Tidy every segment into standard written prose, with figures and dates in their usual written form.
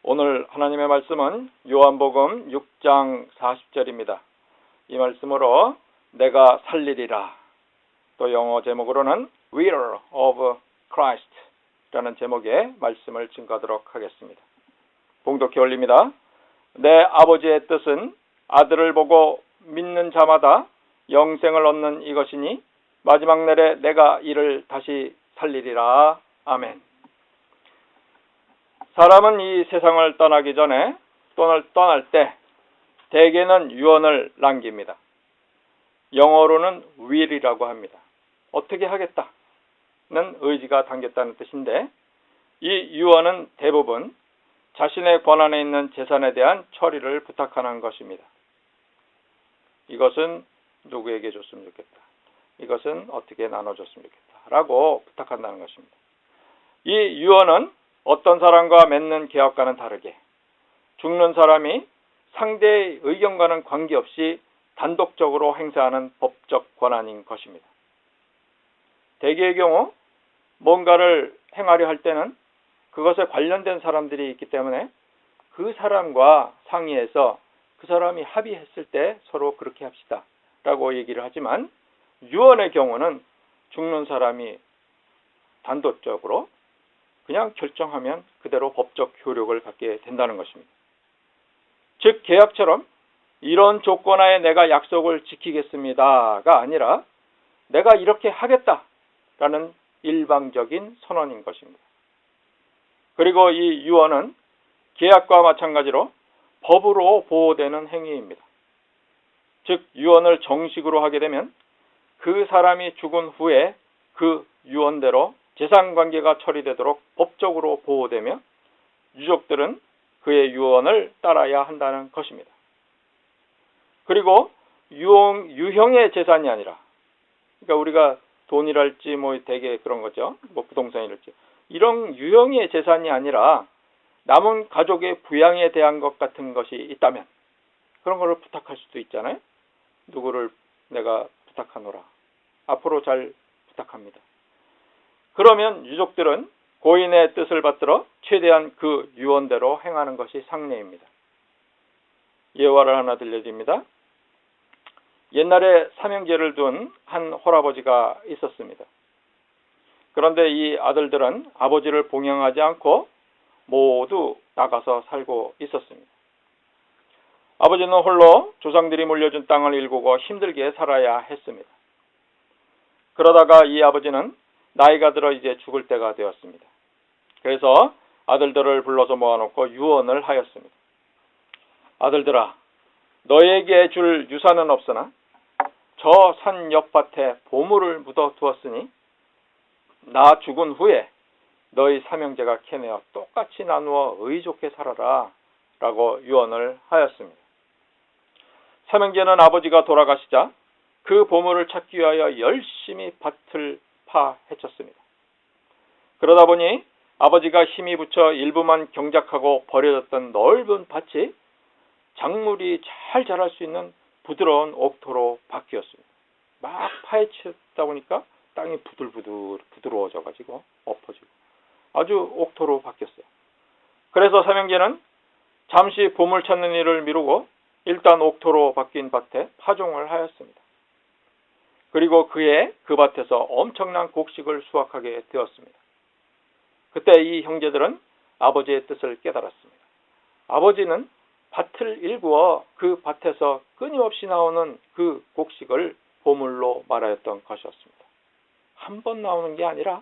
오늘 하나님의 말씀은 요한복음 6장 40절입니다. 이 말씀으로 내가 살리리라, 또 영어 제목으로는 Will of Christ 라는 제목의 말씀을 증거하도록 하겠습니다. 봉독해 올립니다. 내 아버지의 뜻은 아들을 보고 믿는 자마다 영생을 얻는 이것이니 마지막 날에 내가 이를 다시 살리리라. 아멘. 사람은 이 세상을 떠나기 전에 또는 떠날 때 대개는 유언을 남깁니다. 영어로는 will이라고 합니다. 어떻게 하겠다는 의지가 담겼다는 뜻인데, 이 유언은 대부분 자신의 권한에 있는 재산에 대한 처리를 부탁하는 것입니다. 이것은 누구에게 줬으면 좋겠다, 이것은 어떻게 나눠줬으면 좋겠다 라고 부탁한다는 것입니다. 이 유언은 어떤 사람과 맺는 계약과는 다르게 죽는 사람이 상대의 의견과는 관계없이 단독적으로 행사하는 법적 권한인 것입니다. 대개의 경우 뭔가를 행하려 할 때는 그것에 관련된 사람들이 있기 때문에 그 사람과 상의해서 그 사람이 합의했을 때 서로 그렇게 합시다 라고 얘기를 하지만, 유언의 경우는 죽는 사람이 단도적으로 그냥 결정하면 그대로 법적 효력을 갖게 된다는 것입니다. 즉 계약처럼 이런 조건하에 내가 약속을 지키겠습니다가 아니라 내가 이렇게 하겠다라는 일방적인 선언인 것입니다. 그리고 이 유언은 계약과 마찬가지로 법으로 보호되는 행위입니다. 즉 유언을 정식으로 하게 되면 그 사람이 죽은 후에 그 유언대로 재산관계가 처리되도록 법적으로 보호되며 유족들은 그의 유언을 따라야 한다는 것입니다. 그리고 유형의 재산이 아니라, 그러니까 우리가 돈이랄지 대개 그런 거죠, 부동산이랄지, 이런 유형의 재산이 아니라 남은 가족의 부양에 대한 것 같은 것이 있다면 그런 거를 부탁할 수도 있잖아요. 누구를 내가 부탁하노라, 앞으로 잘 부탁합니다. 그러면 유족들은 고인의 뜻을 받들어 최대한 그 유언대로 행하는 것이 상례입니다. 예화를 하나 들려드립니다. 옛날에 삼형제를 둔 한 홀아버지가 있었습니다. 그런데 이 아들들은 아버지를 봉양하지 않고 모두 나가서 살고 있었습니다. 아버지는 홀로 조상들이 물려준 땅을 일구고 힘들게 살아야 했습니다. 그러다가 이 아버지는 나이가 들어 이제 죽을 때가 되었습니다. 그래서 아들들을 불러서 모아놓고 유언을 하였습니다. 아들들아, 너에게 줄 유산은 없으나 저 산 옆밭에 보물을 묻어 두었으니 나 죽은 후에 너희 삼형제가 캐내어 똑같이 나누어 의좋게 살아라 라고 유언을 하였습니다. 삼형제는 아버지가 돌아가시자 그 보물을 찾기 위하여 열심히 밭을 헤쳤습니다. 그러다 보니 아버지가 힘이 붙여 일부만 경작하고 버려졌던 넓은 밭이 작물이 잘 자랄 수 있는 부드러운 옥토로 바뀌었습니다. 막 파헤치다 보니까 땅이 부드러워져 가지고 엎어지고 아주 옥토로 바뀌었어요. 그래서 삼형제는 잠시 보물 찾는 일을 미루고 일단 옥토로 바뀐 밭에 파종을 하였습니다. 그리고 그해 그 밭에서 엄청난 곡식을 수확하게 되었습니다. 그때 이 형제들은 아버지의 뜻을 깨달았습니다. 아버지는 밭을 일구어 그 밭에서 끊임없이 나오는 그 곡식을 보물로 말하였던 것이었습니다. 한 번 나오는 게 아니라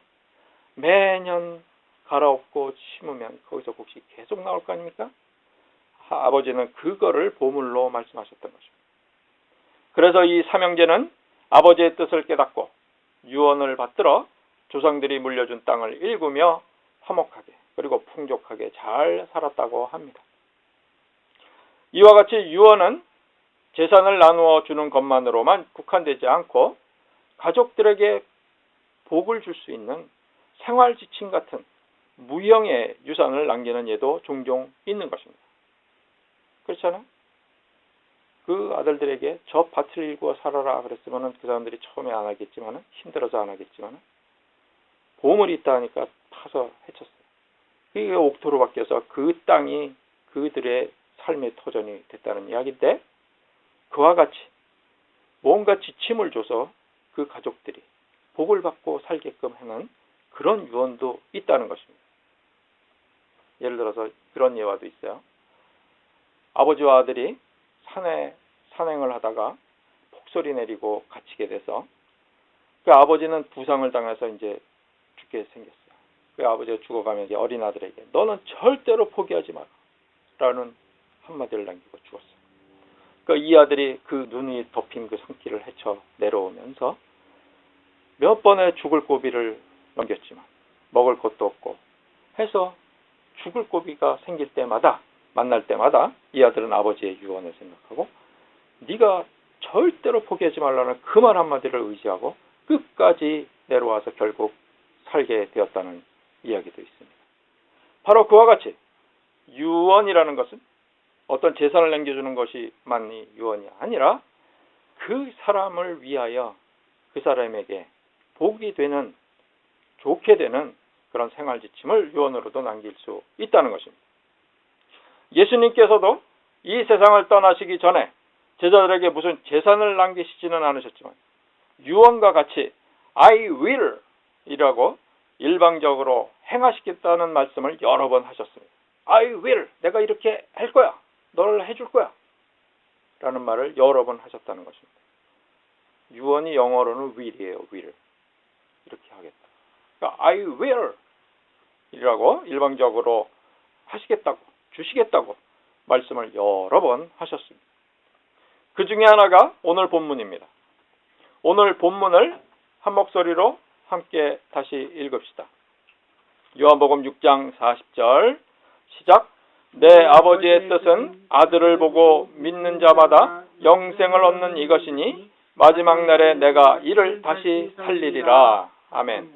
매년 갈아엎고 심으면 거기서 곡식이 계속 나올 거 아닙니까? 아버지는 그거를 보물로 말씀하셨던 것입니다. 그래서 이 삼형제는 아버지의 뜻을 깨닫고 유언을 받들어 조상들이 물려준 땅을 일구며 화목하게 그리고 풍족하게 잘 살았다고 합니다. 이와 같이 유언은 재산을 나누어 주는 것만으로만 국한되지 않고 가족들에게 복을 줄 수 있는 생활 지침 같은 무형의 유산을 남기는 예도 종종 있는 것입니다. 그렇잖아요? 그 아들들에게 저 밭을 일구어 살아라 그랬으면 그 사람들이 처음에 안 하겠지만 힘들어서 안 하겠지만 보물이 있다 하니까 파서 해쳤어요. 이게 옥토로 바뀌어서 그 땅이 그들의 삶의 터전이 됐다는 이야기인데, 그와 같이 뭔가 지침을 줘서 그 가족들이 복을 받고 살게끔 하는 그런 유언도 있다는 것입니다. 예를 들어서 그런 예화도 있어요. 아버지와 아들이 산에 산행을 하다가 폭설이 내리고 갇히게 돼서 그 아버지는 부상을 당해서 이제 죽게 생겼어요. 그 아버지가 죽어가면 이제 어린 아들에게 너는 절대로 포기하지 마라 라는 한마디를 남기고 죽었어요. 이 아들이 그 눈이 덮인 그 산길을 헤쳐 내려오면서 몇 번의 죽을 고비를 넘겼지만 먹을 것도 없고 해서 죽을 고비가 생길 때마다, 만날 때마다 이 아들은 아버지의 유언을 생각하고 네가 절대로 포기하지 말라는 그 말 한마디를 의지하고 끝까지 내려와서 결국 살게 되었다는 이야기도 있습니다. 바로 그와 같이 유언이라는 것은 어떤 재산을 남겨주는 것이만이 유언이 아니라 그 사람을 위하여 그 사람에게 복이 되는, 좋게 되는 그런 생활 지침을 유언으로도 남길 수 있다는 것입니다. 예수님께서도 이 세상을 떠나시기 전에 제자들에게 무슨 재산을 남기시지는 않으셨지만 유언과 같이 I will 이라고 일방적으로 행하시겠다는 말씀을 여러 번 하셨습니다. I will, 내가 이렇게 할 거야, 너를 해줄 거야 라는 말을 여러 번 하셨다는 것입니다. 유언이 영어로는 will이에요. will. 이렇게 하겠다. 그러니까 I will 이라고 일방적으로 하시겠다고, 주시겠다고 말씀을 여러 번 하셨습니다. 그 중에 하나가 오늘 본문입니다. 오늘 본문을 한 목소리로 함께 다시 읽읍시다. 요한복음 6장 40절 시작. 내 아버지의 뜻은 아들을 보고 믿는 자마다 영생을 얻는 이것이니 마지막 날에 내가 이를 다시 살리리라. 아멘.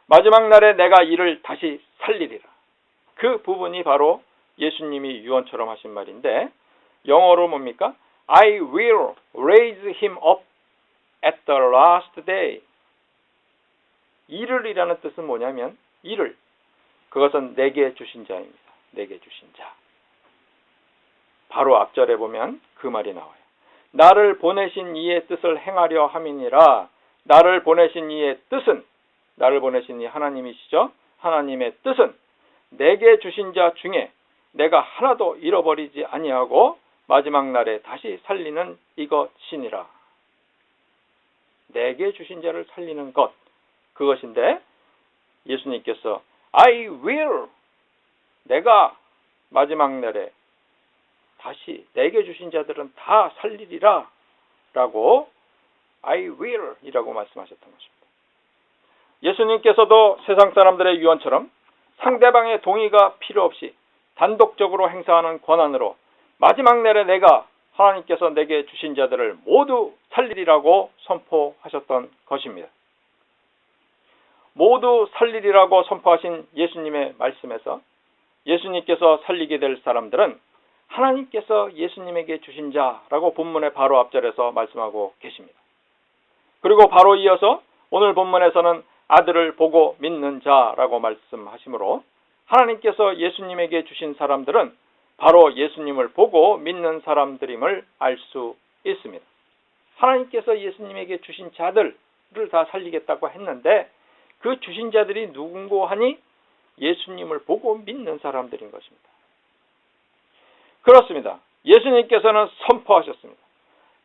마지막 날에 내가 이를 다시 살리리라. 그 부분이 바로 예수님이 유언처럼 하신 말인데 영어로 뭡니까? I will raise him up at the last day. 이를이라는 뜻은 뭐냐면 이를, 그것은 내게 주신 자입니다. 내게 주신 자. 바로 앞절에 보면 그 말이 나와요. 나를 보내신 이의 뜻을 행하려 함이니라. 나를 보내신 이의 뜻은, 나를 보내신 이 하나님이시죠. 하나님의 뜻은 내게 주신 자 중에 내가 하나도 잃어버리지 아니하고 마지막 날에 다시 살리는 이것이니라. 내게 주신 자를 살리는 것, 그것인데 예수님께서 I will, 내가 마지막 날에 다시 내게 주신 자들은 다 살리리라 라고 I will 이라고 말씀하셨던 것입니다. 예수님께서도 세상 사람들의 유언처럼 상대방의 동의가 필요 없이 단독적으로 행사하는 권한으로 마지막 날에 내가, 하나님께서 내게 주신 자들을 모두 살리리라고 선포하셨던 것입니다. 모두 살리리라고 선포하신 예수님의 말씀에서 예수님께서 살리게 될 사람들은 하나님께서 예수님에게 주신 자라고 본문의 바로 앞절에서 말씀하고 계십니다. 그리고 바로 이어서 오늘 본문에서는 아들을 보고 믿는 자라고 말씀하시므로 하나님께서 예수님에게 주신 사람들은 바로 예수님을 보고 믿는 사람들임을 알 수 있습니다. 하나님께서 예수님에게 주신 자들을 다 살리겠다고 했는데 그 주신 자들이 누군고 하니 예수님을 보고 믿는 사람들인 것입니다. 그렇습니다. 예수님께서는 선포하셨습니다.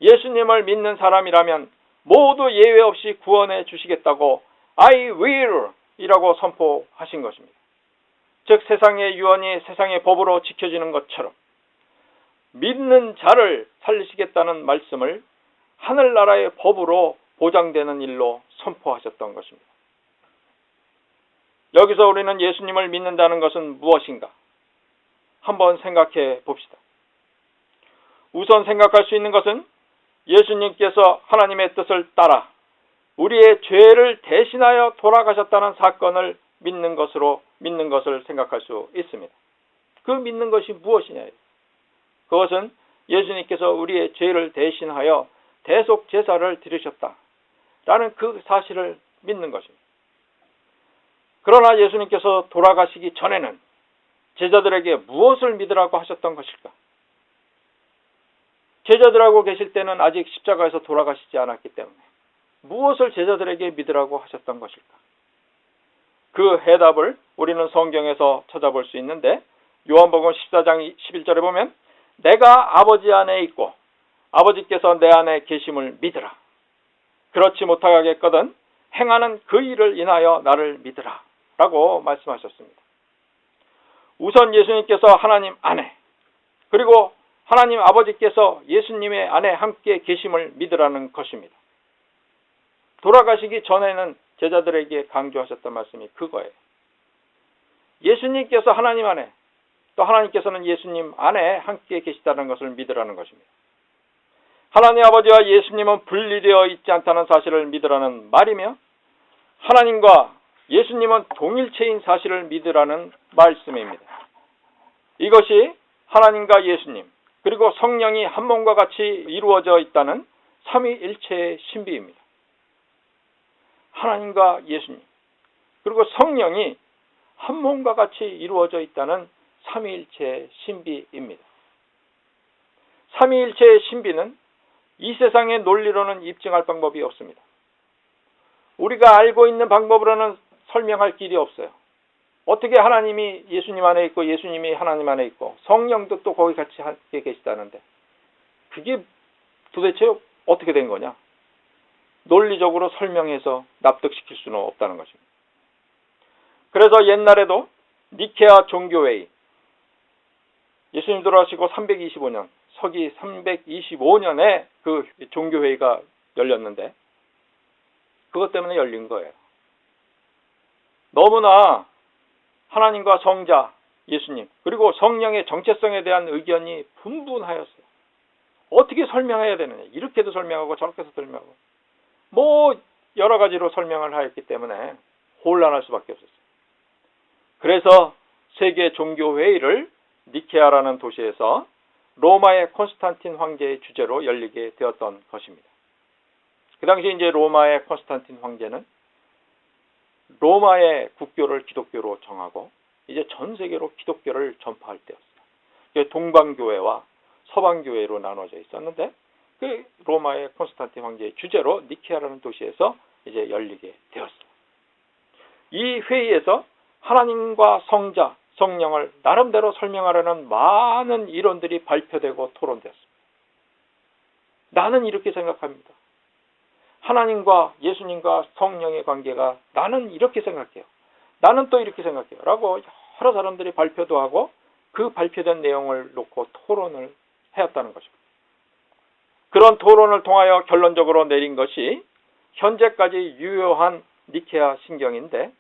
예수님을 믿는 사람이라면 모두 예외 없이 구원해 주시겠다고 I will 이라고 선포하신 것입니다. 즉 세상의 유언이 세상의 법으로 지켜지는 것처럼 믿는 자를 살리시겠다는 말씀을 하늘나라의 법으로 보장되는 일로 선포하셨던 것입니다. 여기서 우리는 예수님을 믿는다는 것은 무엇인가? 한번 생각해 봅시다. 우선 생각할 수 있는 것은 예수님께서 하나님의 뜻을 따라 우리의 죄를 대신하여 돌아가셨다는 사건을 믿는 것을 생각할 수 있습니다. 그 믿는 것이 무엇이냐? 그것은 예수님께서 우리의 죄를 대신하여 대속 제사를 드리셨다라는 그 사실을 믿는 것입니다. 그러나 예수님께서 돌아가시기 전에는 제자들에게 무엇을 믿으라고 하셨던 것일까? 제자들하고 계실 때는 아직 십자가에서 돌아가시지 않았기 때문에 무엇을 제자들에게 믿으라고 하셨던 것일까? 그 해답을 우리는 성경에서 찾아볼 수 있는데, 요한복음 14장 11절에 보면 내가 아버지 안에 있고 아버지께서 내 안에 계심을 믿으라. 그렇지 못하겠거든 행하는 그 일을 인하여 나를 믿으라 라고 말씀하셨습니다. 우선 예수님께서 하나님 안에, 그리고 하나님 아버지께서 예수님의 안에 함께 계심을 믿으라는 것입니다. 돌아가시기 전에는 제자들에게 강조하셨던 말씀이 그거예요. 예수님께서 하나님 안에, 또 하나님께서는 예수님 안에 함께 계시다는 것을 믿으라는 것입니다. 하나님 아버지와 예수님은 분리되어 있지 않다는 사실을 믿으라는 말이며, 하나님과 예수님은 동일체인 사실을 믿으라는 말씀입니다. 이것이 하나님과 예수님, 그리고 성령이 한 몸과 같이 이루어져 있다는 삼위일체의 신비입니다. 하나님과 예수님, 그리고 성령이 한 몸과 같이 이루어져 있다는 삼위일체의 신비입니다. 삼위일체의 신비는 이 세상의 논리로는 입증할 방법이 없습니다. 우리가 알고 있는 방법으로는 설명할 길이 없어요. 어떻게 하나님이 예수님 안에 있고 예수님이 하나님 안에 있고 성령도 또 거기 같이 함께 계시다는데 그게 도대체 어떻게 된 거냐? 논리적으로 설명해서 납득시킬 수는 없다는 것입니다. 그래서 옛날에도 니케아 종교회의, 예수님 돌아가시고 325년, 서기 325년에 그 종교회의가 열렸는데 그것 때문에 열린 거예요. 너무나 하나님과 성자 예수님, 그리고 성령의 정체성에 대한 의견이 분분하였어요. 어떻게 설명해야 되느냐? 이렇게도 설명하고 저렇게도 설명하고 뭐 여러 가지로 설명을 하였기 때문에 혼란할 수밖에 없었어요. 그래서 세계 종교회의를 니케아라는 도시에서 로마의 콘스탄틴 황제의 주재로 열리게 되었던 것입니다. 그 당시 이제 로마의 콘스탄틴 황제는 로마의 국교를 기독교로 정하고 이제 전 세계로 기독교를 전파할 때였어요. 동방교회와 서방교회로 나눠져 있었는데 그 로마의 콘스탄틴 황제의 주재로 니케아라는 도시에서 이제 열리게 되었어요. 이 회의에서 하나님과 성자, 성령을 나름대로 설명하려는 많은 이론들이 발표되고 토론되었습니다. 나는 이렇게 생각합니다. 하나님과 예수님과 성령의 관계가 나는 이렇게 생각해요. 나는 또 이렇게 생각해요. 라고 여러 사람들이 발표도 하고 그 발표된 내용을 놓고 토론을 해왔다는 것입니다. 그런 토론을 통하여 결론적으로 내린 것이 현재까지 유효한 니케아 신경인데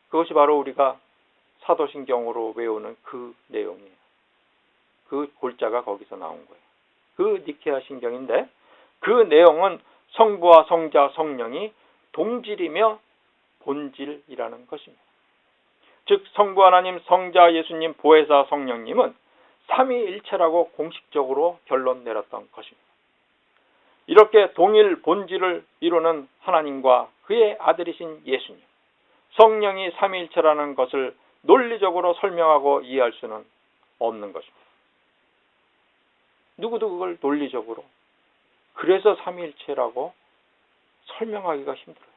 그것이 바로 우리가 사도신경으로 외우는 그 내용이에요. 그 골자가 거기서 나온 거예요. 그 니케아 신경인데 그 내용은 성부와 성자, 성령이 동질이며 본질이라는 것입니다. 즉 성부 하나님, 성자 예수님, 보혜사 성령님은 삼위일체라고 공식적으로 결론 내렸던 것입니다. 이렇게 동일 본질을 이루는 하나님과 그의 아들이신 예수님, 성령이 삼위일체라는 것을 논리적으로 설명하고 이해할 수는 없는 것입니다. 누구도 그걸 논리적으로 그래서 삼위일체라고 설명하기가 힘들어요.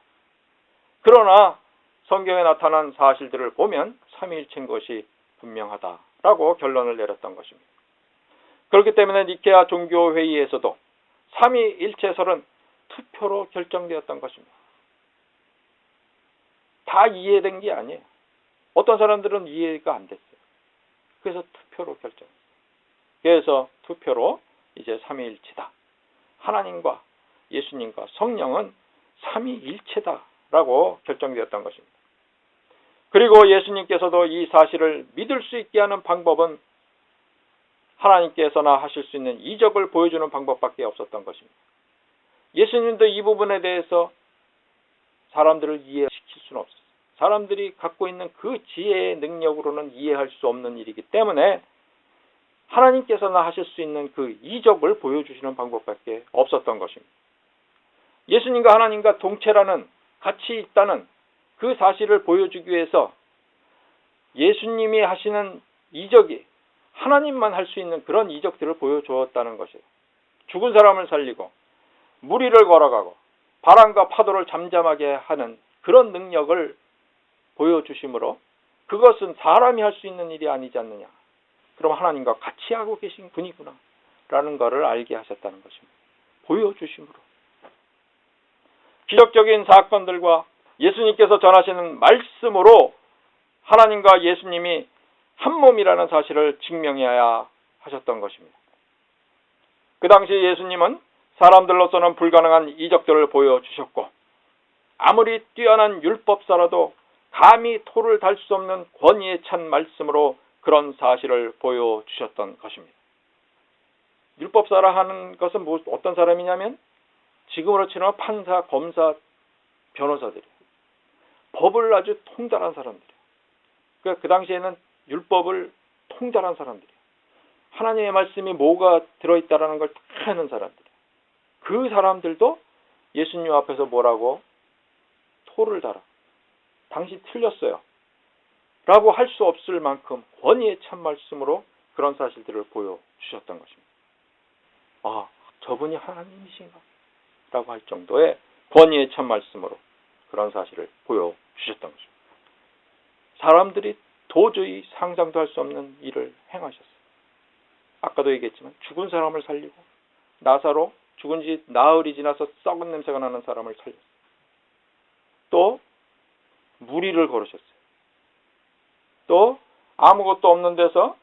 그러나 성경에 나타난 사실들을 보면 삼위일체인 것이 분명하다라고 결론을 내렸던 것입니다. 그렇기 때문에 니케아 종교회의에서도 삼위일체설은 투표로 결정되었던 것입니다. 다 이해된 게 아니에요. 어떤 사람들은 이해가 안 됐어요. 그래서 투표로 결정했어요. 그래서 투표로 이제 삼위일체다. 하나님과 예수님과 성령은 삼위일체다라고 결정되었던 것입니다. 그리고 예수님께서도 이 사실을 믿을 수 있게 하는 방법은 하나님께서나 하실 수 있는 이적을 보여주는 방법밖에 없었던 것입니다. 예수님도 이 부분에 대해서 사람들을 이해시킬 수는 없었어요. 사람들이 갖고 있는 그 지혜의 능력으로는 이해할 수 없는 일이기 때문에 하나님께서나 하실 수 있는 그 이적을 보여주시는 방법밖에 없었던 것입니다. 예수님과 하나님과 동체라는, 같이 있다는 그 사실을 보여주기 위해서 예수님이 하시는 이적이 하나님만 할 수 있는 그런 이적들을 보여주었다는 것이에요. 죽은 사람을 살리고 무리를 걸어가고 바람과 파도를 잠잠하게 하는 그런 능력을 보여주심으로 그것은 사람이 할 수 있는 일이 아니지 않느냐. 그럼 하나님과 같이 하고 계신 분이구나 라는 것을 알게 하셨다는 것입니다. 보여주심으로. 기적적인 사건들과 예수님께서 전하시는 말씀으로 하나님과 예수님이 한 몸이라는 사실을 증명해야 하셨던 것입니다. 그 당시 예수님은 사람들로서는 불가능한 이적들을 보여주셨고 아무리 뛰어난 율법사라도 감히 토를 달 수 없는 권위에 찬 말씀으로 그런 사실을 보여주셨던 것입니다. 율법사라 하는 것은 어떤 사람이냐면 지금으로 치면 판사, 검사, 변호사들이에요. 법을 아주 통달한 사람들이에요. 그러니까 그 당시에는 율법을 통달한 사람들이에요. 하나님의 말씀이 뭐가 들어있다라는 걸 다 아는 사람들이에요. 그 사람들도 예수님 앞에서 뭐라고? 토를 달아. 당신 틀렸어요. 라고 할 수 없을 만큼 권위의 참 말씀으로 그런 사실들을 보여주셨던 것입니다. 아, 저분이 하나님이신가? 라고 할 정도의 권위의 참 말씀으로 그런 사실을 보여주셨던 것입니다. 사람들이 도저히 상상도 할 수 없는 일을 행하셨어요. 아까도 얘기했지만 죽은 사람을 살리고 나사로 죽은 지 나흘이 지나서 썩은 냄새가 나는 사람을 살렸어요. 또 무리를 걸으셨어요. 또 아무것도 없는 데서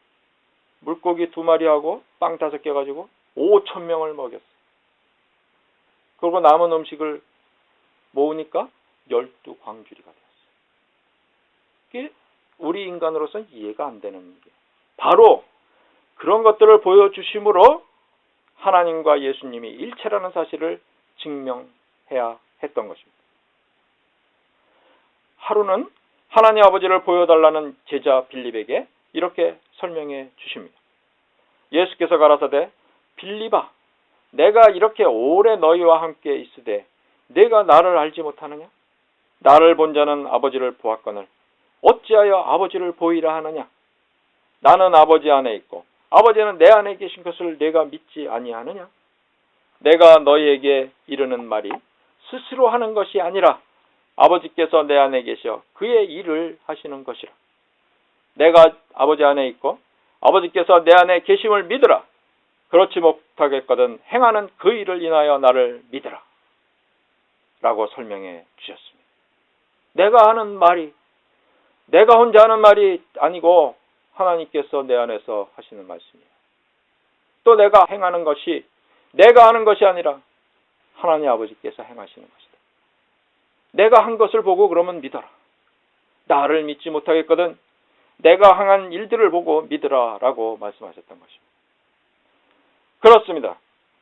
물고기 2마리하고 빵 5개 가지고 5,000명을 먹였어요. 그리고 남은 음식을 모으니까 12광주리가 되었어요. 이게 우리 인간으로서는 이해가 안 되는 게 바로 그런 것들을 보여주심으로 하나님과 예수님이 일체라는 사실을 증명해야 했던 것입니다. 하루는 하나님 아버지를 보여달라는 제자 빌립에게 이렇게 설명해 주십니다. 예수께서 가라사대 빌립아, 내가 이렇게 오래 너희와 함께 있으되 내가 나를 알지 못하느냐? 나를 본 자는 아버지를 보았거늘 어찌하여 아버지를 보이라 하느냐? 나는 아버지 안에 있고 아버지는 내 안에 계신 것을 내가 믿지 아니하느냐? 내가 너희에게 이르는 말이 스스로 하는 것이 아니라 아버지께서 내 안에 계셔 그의 일을 하시는 것이라. 내가 아버지 안에 있고 아버지께서 내 안에 계심을 믿으라. 그렇지 못하겠거든 행하는 그 일을 인하여 나를 믿으라. 라고 설명해 주셨습니다. 내가 하는 말이 내가 혼자 하는 말이 아니고 하나님께서 내 안에서 하시는 말씀이에요. 또 내가 행하는 것이 내가 하는 것이 아니라 하나님 아버지께서 행하시는 것이다. 내가 한 것을 보고 그러면 믿어라. 나를 믿지 못하겠거든 내가 행한 일들을 보고 믿으라 라고 말씀하셨던 것입니다. 그렇습니다.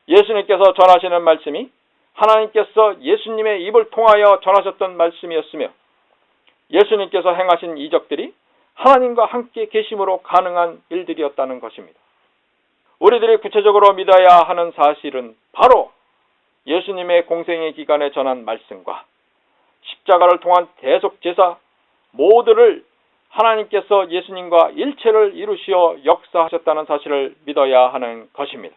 예수님께서 전하시는 말씀이 하나님께서 예수님의 입을 통하여 전하셨던 말씀이었으며 예수님께서 행하신 이적들이 하나님과 함께 계심으로 가능한 일들이었다는 것입니다. 우리들이 구체적으로 믿어야 하는 사실은 바로 예수님의 공생의 기간에 전한 말씀과 십자가를 통한 대속제사 모두를 하나님께서 예수님과 일체를 이루시어 역사하셨다는 사실을 믿어야 하는 것입니다.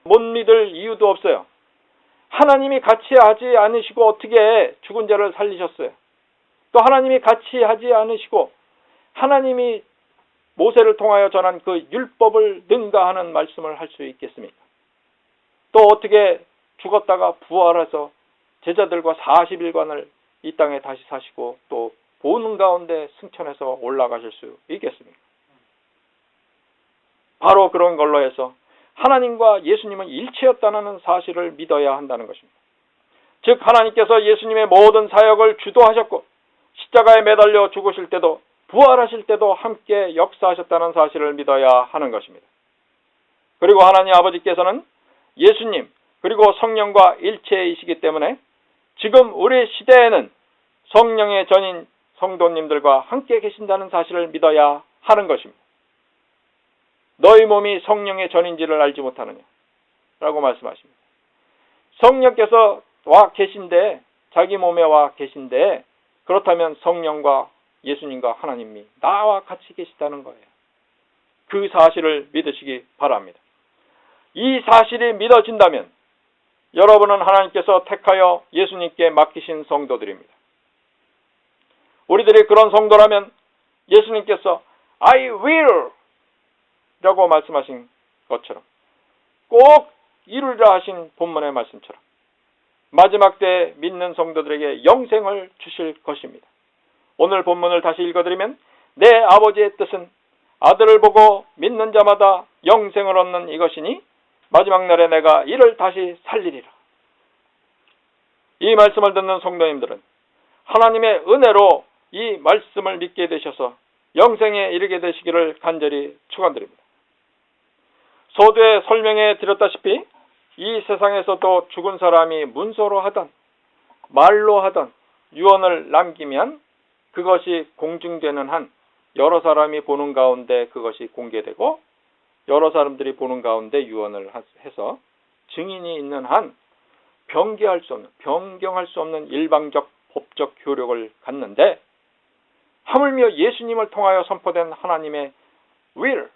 못 믿을 이유도 없어요. 하나님이 같이 하지 않으시고 어떻게 죽은 자를 살리셨어요? 또 하나님이 같이 하지 않으시고 하나님이 모세를 통하여 전한 그 율법을 능가하는 말씀을 할 수 있겠습니까? 또 어떻게 죽었다가 부활해서 제자들과 40일간을 이 땅에 다시 사시고 또 보는 가운데 승천해서 올라가실 수 있겠습니까? 바로 그런 걸로 해서 하나님과 예수님은 일체였다는 사실을 믿어야 한다는 것입니다. 즉 하나님께서 예수님의 모든 사역을 주도하셨고 십자가에 매달려 죽으실 때도 부활하실 때도 함께 역사하셨다는 사실을 믿어야 하는 것입니다. 그리고 하나님 아버지께서는 예수님 그리고 성령과 일체이시기 때문에 지금 우리 시대에는 성령의 전인 성도님들과 함께 계신다는 사실을 믿어야 하는 것입니다. 너희 몸이 성령의 전인지를 알지 못하느냐 라고 말씀하십니다. 성령께서 와 계신데 자기 몸에 와 계신데 그렇다면 성령과 예수님과 하나님이 나와 같이 계시다는 거예요. 그 사실을 믿으시기 바랍니다. 이 사실이 믿어진다면 여러분은 하나님께서 택하여 예수님께 맡기신 성도들입니다. 우리들이 그런 성도라면 예수님께서 I will 라고 말씀하신 것처럼 꼭 이루리라 하신 본문의 말씀처럼 마지막 때 믿는 성도들에게 영생을 주실 것입니다. 오늘 본문을 다시 읽어드리면 내 아버지의 뜻은 아들을 보고 믿는 자마다 영생을 얻는 이것이니 마지막 날에 내가 이를 다시 살리리라. 이 말씀을 듣는 성도님들은 하나님의 은혜로 이 말씀을 믿게 되셔서 영생에 이르게 되시기를 간절히 축원드립니다. 서두에 설명해 드렸다시피 이 세상에서도 죽은 사람이 문서로 하던 말로 하던 유언을 남기면 그것이 공증되는 한 여러 사람이 보는 가운데 그것이 공개되고 여러 사람들이 보는 가운데 유언을 해서 증인이 있는 한 변경할 수 없는 일방적 법적 효력을 갖는데 하물며 예수님을 통하여 선포된 하나님의 will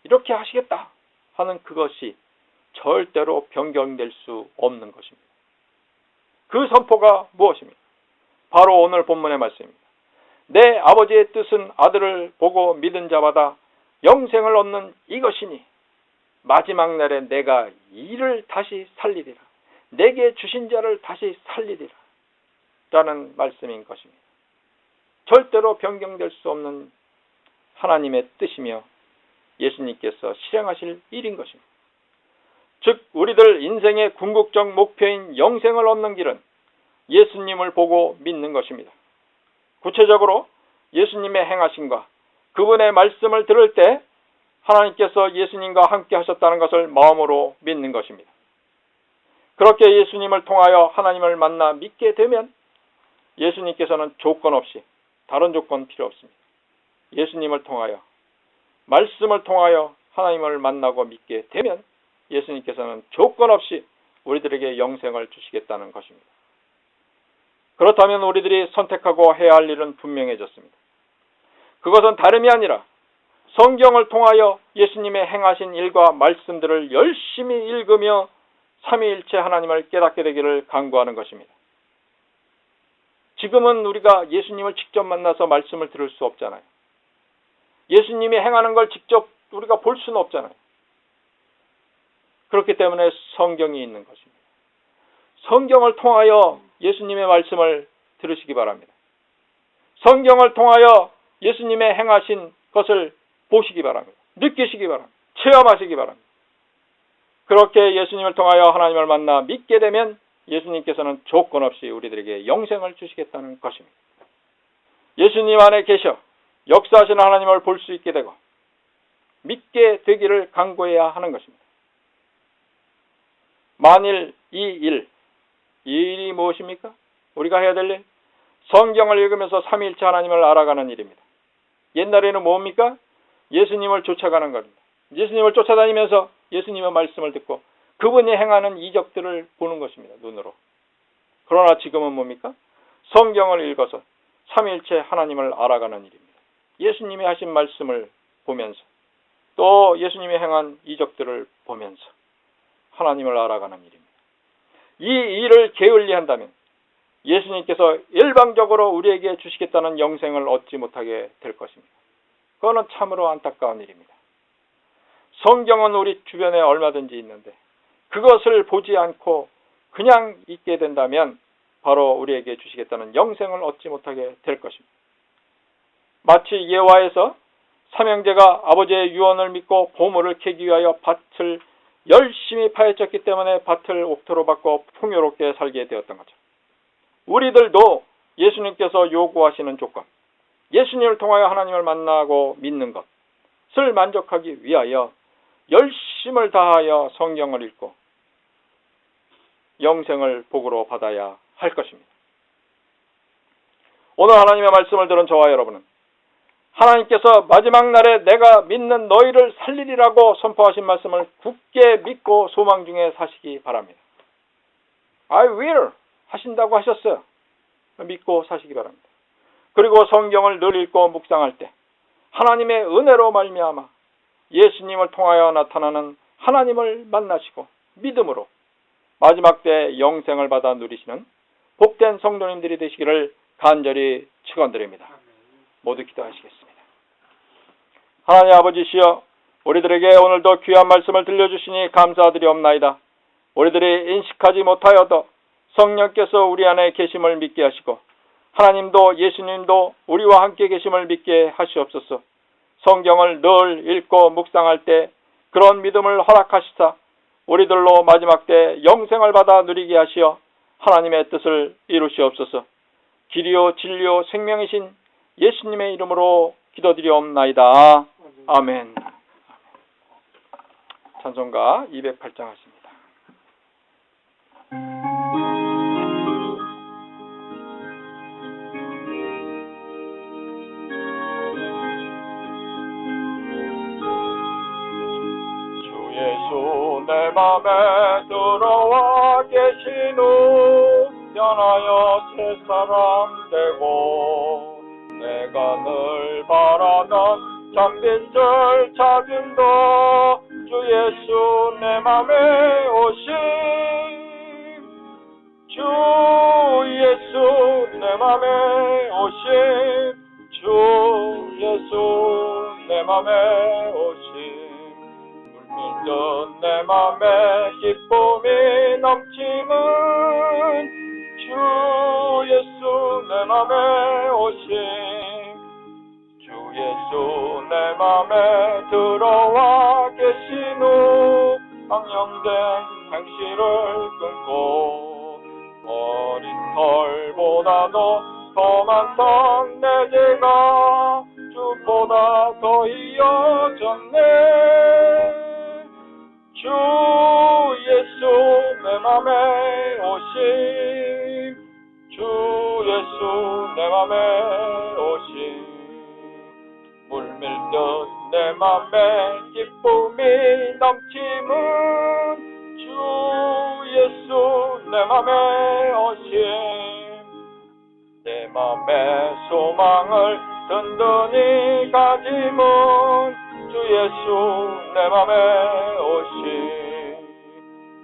이렇게 하시겠다 하는 그것이 절대로 변경될 수 없는 것입니다. 그 선포가 무엇입니까? 바로 오늘 본문의 말씀입니다. 내 아버지의 뜻은 아들을 보고 믿은 자마다 영생을 얻는 이것이니 마지막 날에 내가 이를 다시 살리리라. 내게 주신 자를 다시 살리리라. 라는 말씀인 것입니다. 절대로 변경될 수 없는 하나님의 뜻이며 예수님께서 실행하실 일인 것입니다. 즉 우리들 인생의 궁극적 목표인 영생을 얻는 길은 예수님을 보고 믿는 것입니다. 구체적으로 예수님의 행하심과 그분의 말씀을 들을 때 하나님께서 예수님과 함께 하셨다는 것을 마음으로 믿는 것입니다. 그렇게 예수님을 통하여 하나님을 만나 믿게 되면 예수님께서는 조건 없이 다른 조건 필요 없습니다. 예수님을 통하여 말씀을 통하여 하나님을 만나고 믿게 되면 예수님께서는 조건 없이 우리들에게 영생을 주시겠다는 것입니다. 그렇다면 우리들이 선택하고 해야 할 일은 분명해졌습니다. 그것은 다름이 아니라 성경을 통하여 예수님의 행하신 일과 말씀들을 열심히 읽으며 삼위일체 하나님을 깨닫게 되기를 간구하는 것입니다. 지금은 우리가 예수님을 직접 만나서 말씀을 들을 수 없잖아요. 예수님이 행하는 걸 직접 우리가 볼 수는 없잖아요. 그렇기 때문에 성경이 있는 것입니다. 성경을 통하여 예수님의 말씀을 들으시기 바랍니다. 성경을 통하여 예수님의 행하신 것을 보시기 바랍니다. 느끼시기 바랍니다. 체험하시기 바랍니다. 그렇게 예수님을 통하여 하나님을 만나 믿게 되면 예수님께서는 조건 없이 우리들에게 영생을 주시겠다는 것입니다. 예수님 안에 계셔 역사하시는 하나님을 볼 수 있게 되고 믿게 되기를 간구해야 하는 것입니다. 만일 이 일이 무엇입니까? 우리가 해야 될 일? 성경을 읽으면서 삼위일체 하나님을 알아가는 일입니다. 옛날에는 뭡니까? 예수님을 쫓아가는 겁니다. 예수님을 쫓아다니면서 예수님의 말씀을 듣고 그분이 행하는 이적들을 보는 것입니다. 눈으로. 그러나 지금은 뭡니까? 성경을 읽어서 삼위일체 하나님을 알아가는 일입니다. 예수님이 하신 말씀을 보면서 또 예수님이 행한 이적들을 보면서 하나님을 알아가는 일입니다. 이 일을 게을리한다면 예수님께서 일방적으로 우리에게 주시겠다는 영생을 얻지 못하게 될 것입니다. 그거는 참으로 안타까운 일입니다. 성경은 우리 주변에 얼마든지 있는데 그것을 보지 않고 그냥 있게 된다면 바로 우리에게 주시겠다는 영생을 얻지 못하게 될 것입니다. 마치 예화에서 삼형제가 아버지의 유언을 믿고 보물을 캐기 위하여 밭을 열심히 파헤쳤기 때문에 밭을 옥토로 바꿔 풍요롭게 살게 되었던 거죠. 우리들도 예수님께서 요구하시는 조건, 예수님을 통하여 하나님을 만나고 믿는 것을 만족하기 위하여 열심을 다하여 성경을 읽고 영생을 복으로 받아야 할 것입니다. 오늘 하나님의 말씀을 들은 저와 여러분은 하나님께서 마지막 날에 내가 믿는 너희를 살리리라고 선포하신 말씀을 굳게 믿고 소망 중에 사시기 바랍니다. I will 하신다고 하셨어요. 믿고 사시기 바랍니다. 그리고 성경을 늘 읽고 묵상할 때 하나님의 은혜로 말미암아 예수님을 통하여 나타나는 하나님을 만나시고 믿음으로 마지막 때 영생을 받아 누리시는 복된 성도님들이 되시기를 간절히 축원드립니다. 모두 기도하시겠습니다. 하나님 아버지시여, 우리들에게 오늘도 귀한 말씀을 들려주시니 감사드리옵나이다. 우리들이 인식하지 못하여도 성령께서 우리 안에 계심을 믿게 하시고 하나님도 예수님도 우리와 함께 계심을 믿게 하시옵소서. 성경을 늘 읽고 묵상할 때 그런 믿음을 허락하시사 우리들로 마지막 때 영생을 받아 누리게 하시어 하나님의 뜻을 이루시옵소서. 길이요 진리요 생명이신 예수님의 이름으로 기도드리옵나이다. 아멘. 찬송가 208장 하십니다. 주 예수 내 맘에 들어와 계신 후 변하여 새 사람 되고 내가 늘 바라던 참빛을 찾은다. 주 예수 내 맘에 오심, 주 예수 내 맘에 오심, 주 예수 내 맘에 오심. 물밀던 내 맘에 기쁨이 넘치는 주 예수 내 맘에 오심, 주 예수 내 맘에 들어와 계신 후 망령된 행실을 끊고 머리털보다도 더 많던 내 죄가 주보다 더 이어졌네. 주 예수 내 맘에 오심, 주 예수 내 맘에 오심. 물밀듯 내 맘에 기쁨이 넘치는 주 예수 내 맘에 오심. 내 맘에 소망을 든든히 가짐은 주 예수 내 맘에 오심.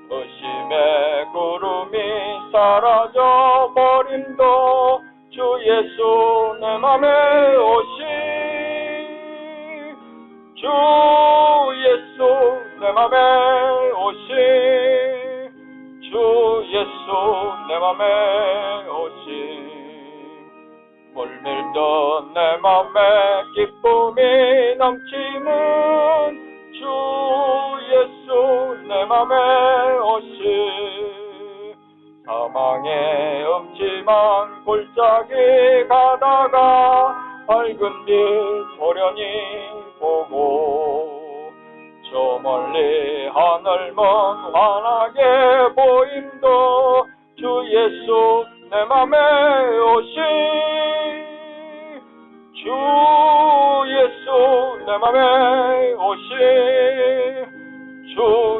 의심의 구름이 사라져 버림도 주 예수 내 맘에 오심. 주 예수 내 맘에 오심, 주 예수 내 맘에 오심. 물밀던 내 맘에 기쁨이 넘치는 주 예수 내 맘에 오심. 사망의 음침한 골짜기 가다가 밝은 빛 호련히 보고 저 멀리 하늘먼 환하게 보임도 주 예수 내 맘에 오심, 주 예수 내 맘에 오심, 주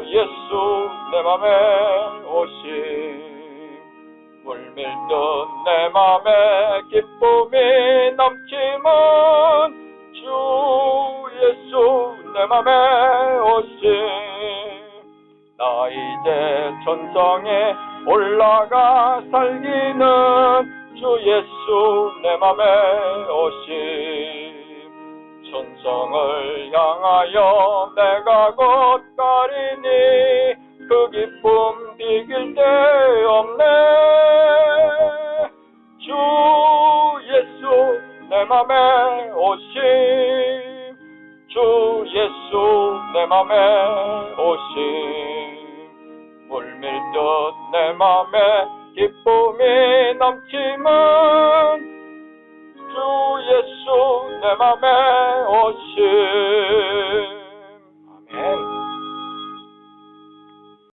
예수 내 맘에 오심. 물밀듯 내 맘에 기쁨이 넘치는 주 예수 내 맘에 오심. 나 이제 천상에 올라가 살기는 주 예수 내 맘에 오심. 천성을 향하여 내가 곧 가리니 그 기쁨 비길 데 없네. 주 예수 내 맘에 오심, 주 예수 내 맘에 오심. 물밀듯 내 맘에 기쁨이 넘치는 주 예수 내 맘에